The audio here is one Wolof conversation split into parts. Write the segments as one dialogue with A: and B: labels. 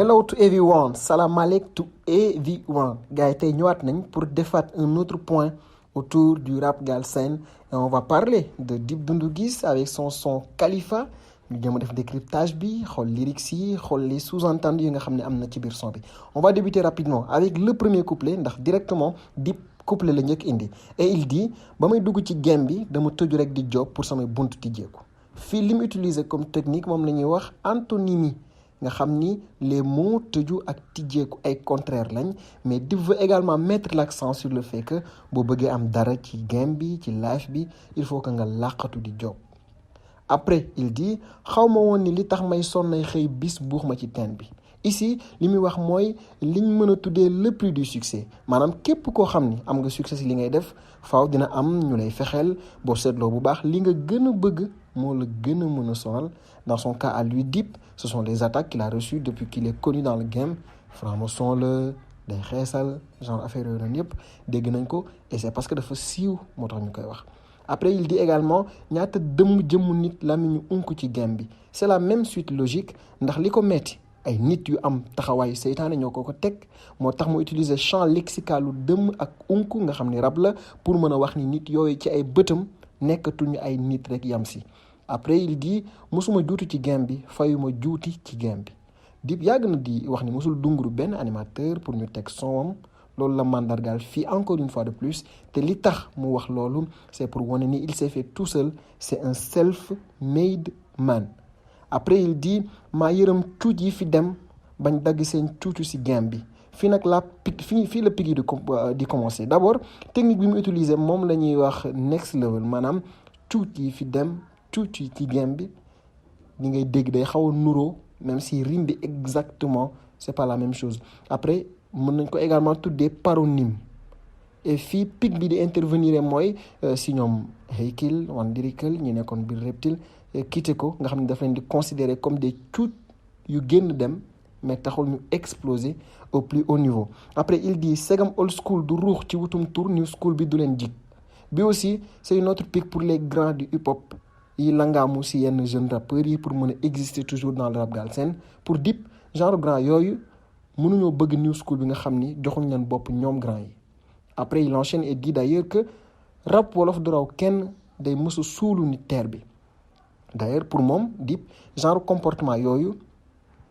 A: Hello to everyone, salam alaikum to everyone. Gars yi tey ñëwaat nañ pour defaat un autre point autour du rap galsen et on va parler de Dip Doundou Guiss avec son son Khalifa. ñu jëm a def décryptage bi xool lyrics yi xool les sous-entendus yi nga xam ne am na ci biir son bi. On va débuter rapidement avec le premier couplet ndax directement Dip couplet la njëkk indi et il dit ba may dugg ci game bi dama tëju rek di job pour samay buntu tijjeeku. Fii li mu utiliser comme technique moom la ñuy wax antonymie. nga xam ni les mots tëju ak tijjeeku ay contraire lañ mais Dip veut également mettre l'accent sur le fait que boo bëggee am dara ci game bi ci live bi il faut que nga làqatu di job. Après il dit xaw ma woon ni li tax may sonnay xëy bis buux ma ci teen bi. Ici li muy wax mooy liñ mën a tuddee le prix du succès maanaam képp koo xam ni am nga succès si li ngay def faaw dina am ñu lay fexeel boo seetloo bu baax li nga gën a bëgg moo la gën a mën a sonal. Dans son cas à lui Dip ce sont les attaques qu'il a reçues depuis qu'il est connu dans le game franc-maçon la day xeesal genre affaire yooyu noonu yëpp dégg nañ ko et c'est parce que dafa siiw moo tax ñu koy wax. Après il dit également ñaata dëmm jëmmu nit làmmiñu unk ci game bi c'est la même suite logique ndax li ko metti ay nit yu am taxawaayu seytaane ñoo ko teg moo tax mu utiliser champ lexicalu dëmm ak unk nga xam ni rab la pour mën a wax ni nit yooyu ci ay bëtam nekkatuñu ay nit rek yam si. Après il dit mosuma juuti ci game bi fayuma juuti ci game bi Dip yàgg na di wax ni mosul dunguru benn animateur pour ñu teg sonam loolu la mandargaal fii encore une fois de plus te li tax mu wax loolu c'est pour wane ni il s'est fait tout seul c'est un self-made man. Après il dit maa yërëm cuuc yi fi dem bañ dagg seen cuucu ci game bi fii nag la fii la pig yi di commencer d'abord technique bi mu utiliser moom la ñuy wax next level maanaam cuuc yi fi dem cuuc yi ci game bi li ngay dégg day xaw a nuroo même si rime bi exactement c'est pas la même chose. Après mën nañ ko également tuddee paronyme et fii pig bi di intervenir mooy si ñoom Hakill One Lyrical ñi nekkoon biir Reptile quitté ko nga xam ne daf leen di considérer comme des cuuc yu génn dem mais taxul ñu exploser au plus haut niveau. Après il dit segam old school du ruux ci wutum tour new school bi du leen jig bi aussi c'est une autre pique pour les grands du hip-hop yi langaamu si yenn jeunes rappeurs yi pour mën a exister toujours dans le rap galsen. Pour Dip genre grand yooyu mënuñoo bëgg new school bi nga xam ni joxuñ leen bopp ñoom grand yi. Après il enchaîne et dit d'ailleurs que rap wolof du raw kenn day mësa suulu ni terre bi. D'ailleurs pour moom Dip genre comportement yooyu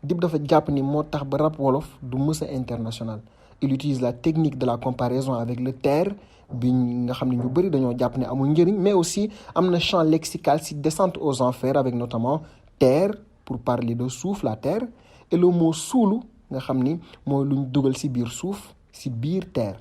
A: Dip dafa jàpp ni moo tax ba rap wolof du mësa international. Il utilise la technique de la comparaison avec le terre bi nga xam ne ñu bëri dañoo jàpp ne amul njëriñ mais aussi am na champ lexical si descente aux enfers avec notamment terre pour parler de suuf la terre et le mot suulu nga xam ni mooy luñ dugal si biir suuf si biir terre.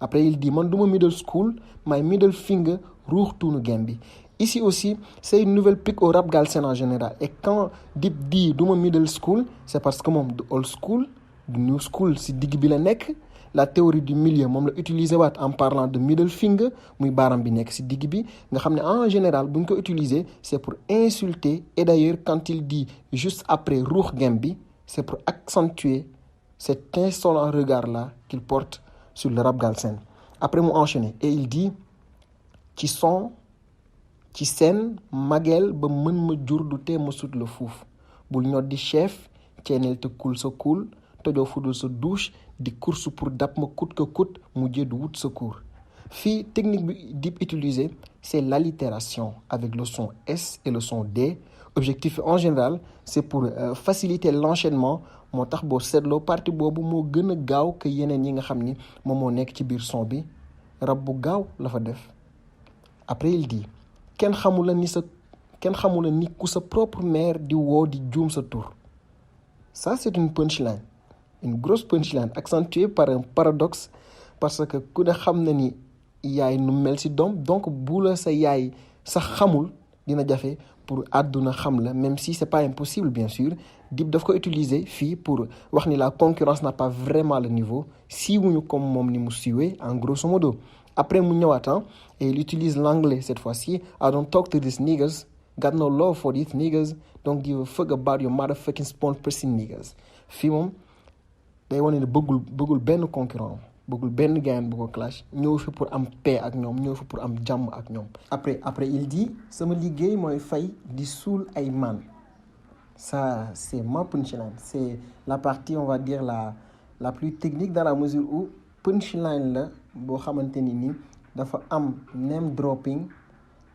A: Après il dit man duma middle school my middle finger ruux tuunu game bi. Ici aussi c'est une nouvelle pique au rap galsen en général et quand Dip dit duma middle school c'est parce que moom du old school du new school si digg bi la nekk. La théorie du milieu moom la utiliser waat en parlant de middle finger muy baaram bi nekk ci digg bi nga xam ne en général bu ñu ko utiliser c'est pour insulter et d'ailleurs quand il dit juste après ruux game bi c'est pour accentuer cet insolent regard là qu'il porte sur le rap galsen. Après mu enchaîner et il dit ci son ci scène mageel ba mën ma jur du tee ma sut la fuuf bul ñot di chef ceeneel te kul sa kul tojoo fudul sa douche di course pour dab ma coûte que coûte mujjee du wut secours. Fii technique bi Dip utiliser c'est l'allitération avec le son S et le son D. Objectif en général c'est pour faciliter l'enchaînement moo tax boo seetloo partie boobu moo gën a gaaw que yeneen yi nga xam ni moom moo nekk ci biir son bi rab bu gaaw la fa def. Après il dit kenn xamula ni ku sa propre mère di woo di juum sa tur. Ça c'est une punchline. Une grosse punchline accentuée par un paradoxe parce que ku ne xam na ni yaay nu mel ci doom donc bu la sa yaay sax xamul dina jafe pour àdduna xam la même si c'est pas impossible bien sûr. Dip daf ko utiliser fii pour wax ni la concurrence n'a pas vraiment le niveau siiwuñu comme moom ni mu siiwee en grosso modo. Après mu ñëwaat et il utilise l'anglais cette fois-ci I don't talk to these niggas got no love for these niggas don't give a fuck about your motherfucking spawn person niggas. Fii moom day wane ne bëggul benn concurrent bëggul benn gayan bu ko clash ñëw fi pour am paix ak ñoom ñëw fi pour am jàmm ak ñoom. Après il dit sama liggéey mooy fay di suul ay man Ça, c'est ma punchline. C'est la partie, on va dire, la plus technique dans la mesure où punchline la boo xamante ni dafa am name dropping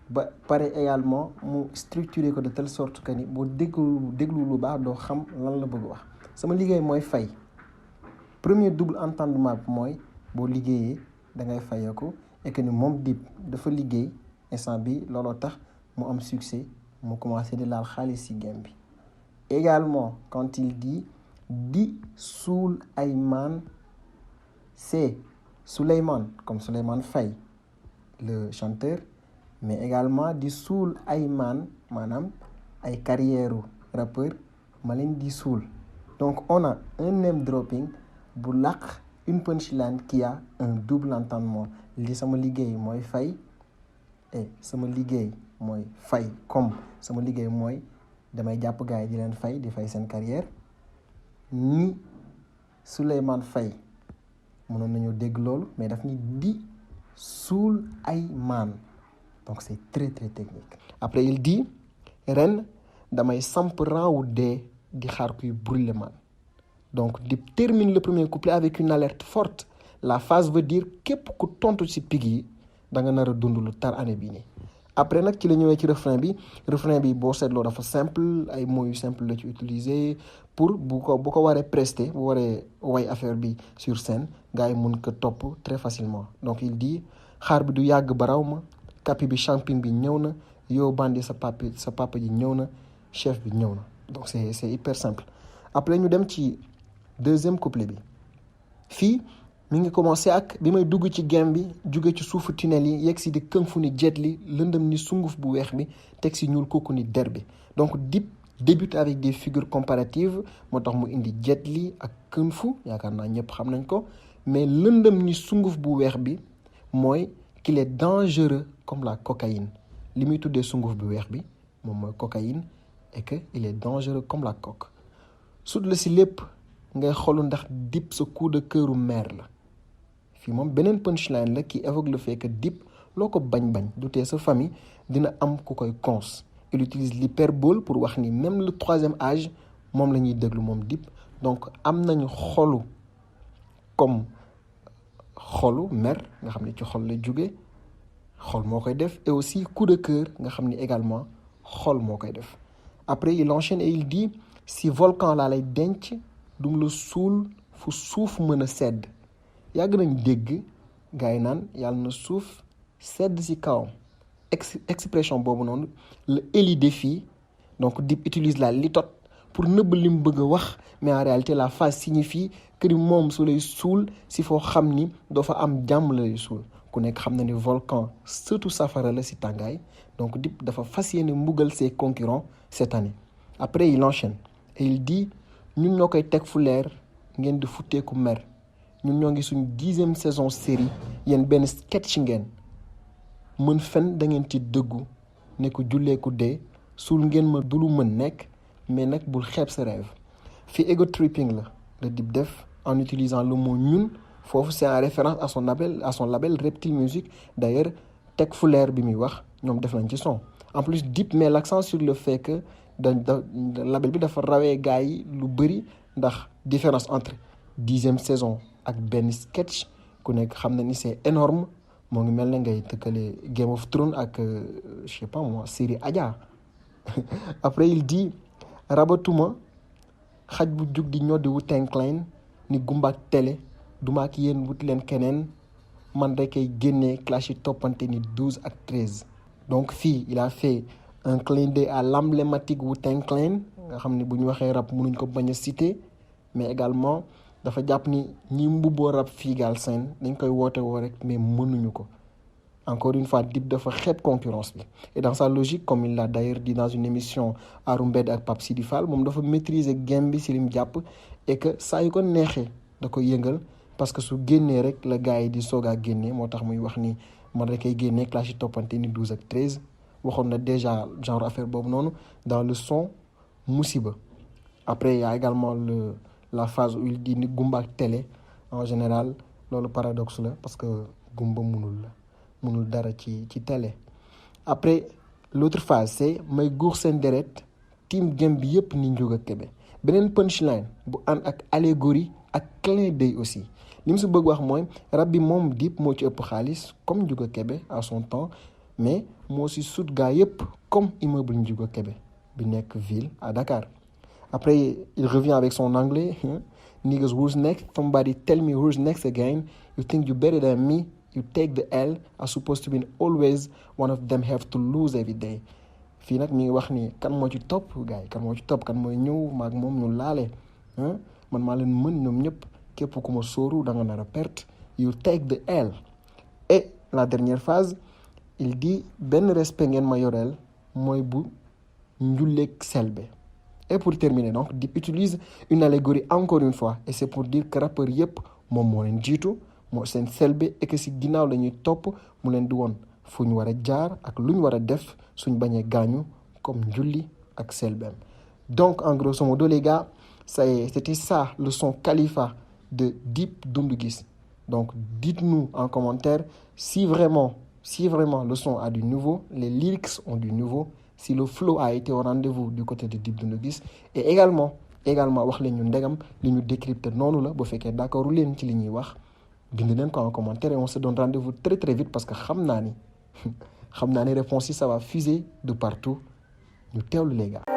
A: ba pare également mu structuré ko de telle sorte que ni boo déglu lu baax doo xam lan la bëgg wax. sama liggéey mooy fay premier double entendement bi mooy boo liggéeyee da ngay fayeeku et que ni moom Dip dafa liggéey instant bi looloo tax mu am succès mu commencé di laal xaalis ci game bi. Également, quand il dit Di Soul Ayman, c'est Souleymane, comme Souleymane Faye, le chanteur, mais également Di Soul Ayman, madame, ay carrière rappeur, Malin Di Soul. Donc, on a un name dropping, boulak, une punchline qui a un double entendement. Li sama liggéey mooy fay et sama liggéey mooy fay comme sama liggéey mooy damay jàpp gars yi di leen fay di fay seen carrière ni Souleymane Faye mënoon nañu dégg loolu mais daf ni Di Soul Ayman donc c'est très très technique. Après il dit ren damay samp rang wu dee di xaar kuy brûler man. Donc Dip termine le premier couplet avec une alerte forte. La phrase veut dire képp ku tontu ci pig yi da nga nar a dund lu tar année bii nii. Après nag ci la ñëwee ci refrain bi boo seetloo dafa simple ay mots yu simple la ci utiliser pour bu ko waree prester bu waree way affaire bi sur scène gars yi mun ko topp très facilement. Donc il dit xaar bi du yàgg baraw ma kapi bi champing bi ñëw na yow bandi sa papa ji ñëw na chef bi ñëw na. Donc c'est hyper simple. Après ñu dem ci deuxième couplet bi fii mi ngi commencé ak bi may dugg ci game bi jóge ci suufu tunnel yi yegg si di këng fu ni jet li lëndëm ni sunguf bu weex bi teg si ñuul kooku ni der bi. Donc Dip débute avec des figures comparatives moo tax mu indi jet li ak këng fu yaakaar naa ñëpp xam nañ ko mais lëndëm ni sunguf bu weex bi mooy qu'il est dangereux comme la cocaïne li muy tuddee sunguf bu weex bi moom mooy cocaïne et que il est dangereux comme la coque. sut la si lépp ngay xolu ndax Dip sa coup de cœuru mère la. fii moom beneen punchline la qui évoque le fait que Dip loo ko bañ du tee sa famille dina am ku koy cons. Il utilise l'hyperbole pour wax ni même le troisième âge moom la ñuy déglu moom Dip donc am nañu xolu comme xolu mer nga xam ne ci xol la jóge xol moo koy def et aussi coup de cœur nga xam ni également xol moo koy def. Après il enchaîne et il dit si volcan laa lay denc dum la suul fu suuf mën a sedd. yàgg nañ dégg gars yi naan yàlla na suuf sedd ci kawam expression boobu noonu la Eli défie donc Dip utilise la litote pour nëbb li mu bëgg a wax mais en réalité la phrase signifie que ni moom su lay suul si foo xam ni doo fa am jàmm la lay suul ku nekk xam na ni volcan surtout safara la ci tàngaay donc Dip dafa fas yéene mbugal ses concurrents cette année. Après il enchaîne et il dit ñun ñoo koy teg fu leer ngeen di futteeku mer. ñun ñoo ngi suñ 10e saison série yéen benn sketch ngeen mën fen da ngeen ci dëggu ne ko julleeku dee suul ngeen ma du lu mën nekk mais nag bul xeeb sa rêve. Fii ego tripping la Dip def en utilisant le mot ñun foofu c'est en référence à son label Reptile Music. D'ailleurs teg fu leer bi muy wax ñoom def nañ ci son. En plus Dip met l'accent sur le fait que label bi dafa rawee gars yi lu bëri ndax différence entre 10e saison ak benn sketch ku nekk xam na ni c'est énorme moo ngi mel ne ngay tëkkale Game of Thrones ak je sais pas moi série Adja. Après il dit rabatuma xaj bu jug di ñoddi Wu-Tang Clan ni gumbaak télé duma ak yéen wut leen keneen man rek ay génnee clash yi toppante ni 12 ak 13. Donc fii il a fait un clin d'œil à l'emblématique Wu-Tang Clan nga xam ne bu ñu waxee rap mënuñ ko bañ a citer mais également dafa jàpp ni ñi mbubboo rap fii Galsen dañ koy woote woo rek mais mënuñu ko. Encore une fois Dip dafa xeeb concurrence bi et dans sa logique comme il l'a d'ailleurs dit dans une émission Arru Mbed ak Pape Sidi Fall moom dafa maîtriser game bi si lim jàpp et que saa yu ko neexee da koy yëngal parce que su génnee rek la gars yi di soog a génnee moo tax muy wax ni man rek ay génnee clash yi toppante ni 12 ak 13 waxoon na déjà genre affaire boobu noonu dans le son Musiba. Après il y a également la phase où il dit ni gumba ak télé en général loolu paradoxe la parce que gumba mënul dara ci télé. Après l'autre phase c'est may guux seen deret team game bi yëpp ni Ndiouga Kébé beneen punchline bu ànd ak allégorie ak clin d'œil aussi li mu si bëgg wax mooy rap bi moom Dip moo ci ëpp xaalis comme Ndiouga Kébé à son temps mais moo si sut gaa yëpp comme immeuble Ndiouga Kébé bi nekk ville à Dakar. Après il revient avec son anglais niggas who's next, somebody tell me who's next again, you think you better than me, you take the L, are supposed to be always one of them have to lose every day. Fii nag mi ngi wax ni kan moo ci topp gars yi kan moo ci topp kan mooy ñëw maag moom ñu laale man maa leen mën ñoom ñëpp képp ku ma sóoru da nga nar a perte, you take the L. Et la dernière phase il dit benn respect ngeen ma yoreel mooy bu njulleeg selbe. Et pour terminer donc Dip utilise une allégorie encore une fois et c'est pour dire que rappeur yëpp moom moo leen jiitu moo seen selbe et que si ginnaaw la ñuy topp mu leen di woon fu ñu war a jaar ak lu ñu war a def suñ bañee gaañu comme njulli ak selbeem. Donc en grosso modo les gars c'était ça le son Khalifa de Dip Doundou Guiss. Donc dites-nous en commentaire si vraiment le son a du nouveau, les lyrics ont du nouveau, si le flow a été au rendez-vous du côté de Dip Doundou Guiss et également wax leen ñu ndegam li ñu décrypter noonu la bu fekkee d'accord leen ci li ñuy wax bind leen ko en commentaire et on se donne rendez-vous très très vite parce que xam naa ni réponse yi ça va fuser de partout ñu teewlu les gars.